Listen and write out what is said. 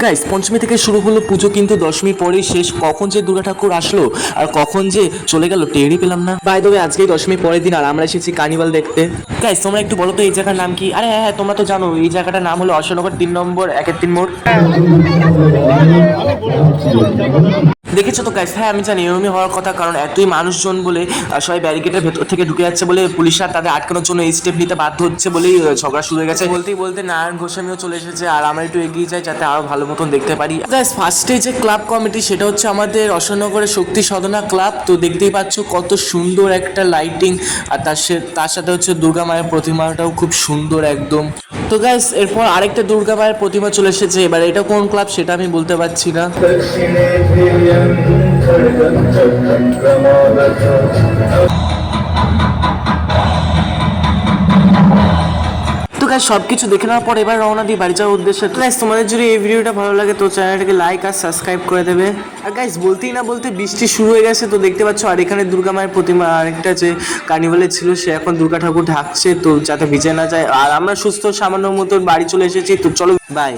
Guys পঞ্চমী থেকে শুরু হলো পুজো, কিন্তু দশমী পরেই শেষ। কখন যে দুর্গা ঠাকুর আসলো আর কখন যে চলে গেল টেরই পেলাম না। বাই দ্য ওয়ে, আজকেই দশমী পরের দিন আর আমরা এসেছি কার্নিভাল দেখতে। গাইস তোমরা একটু বলো তো এই জায়গার নাম কি? আরে হ্যাঁ, তোমরা তো জানো এই জায়গাটার নাম হলো অশোকনগর 3 নম্বর 1-3 মোড়। দেখেছো তো গাইস? হ্যাঁ আমি জানি এরকমই হওয়ার কথা, কারণ এতই মানুষজন বলে সবাই ব্যারিকেডের ভেতর থেকে ঢুকে যাচ্ছে বলে পুলিশরা তাদের আটকানোর জন্য এই স্টেপ নিতে বাধ্য হচ্ছে বলেই ঝগড়া শুরু হয়ে গেছে। বলতেই বলতে নারায়ণ গোস্বামীও চলে এসেছে আর আমরা একটু এগিয়ে যাই যাতে আরো ভালো মতন দেখতে পারি। গাইস ফার্স্টে যে ক্লাব কমিটি সেটা হচ্ছে আমাদের অশোকনগরের শক্তি সাধনা ক্লাব। তো দেখতেই পাচ্ছ কত সুন্দর একটা লাইটিং, আর তার সাথে হচ্ছে দুর্গা মায়ের প্রতিমাটাও খুব সুন্দর একদম। তো গাইস এরপর আরেকটা দুর্গা মায়ের প্রতিমা চলে এসেছে। এবার এটা কোন ক্লাব সেটা আমি বলতে পারছি না। তো গাইস সবকিছু দেখে নেওয়ার পর এবার রওনা দিই বাড়ি যাওয়ার উদ্দেশ্যে। তো গাইস তোমাদের যদি এই ভিডিওটা ভালো লাগে তো চ্যানেলটাকে লাইক আর সাবস্ক্রাইব করে দেবে। আর গাইস বলতেই না বলতে বৃষ্টি শুরু হয়ে গেছে, তো দেখতে পাচ্ছ। আর এখানে দুর্গা মায়ের প্রতিমা আরেকটা যে কার্নিভালে ছিল সে এখন দুর্গা ঠাকুর ঢাকছে, তো যাতে ভিজে না যায়। আর আমরা সুস্থ সামান্য মতো বাড়ি চলে এসেছি, তো চলো বাই।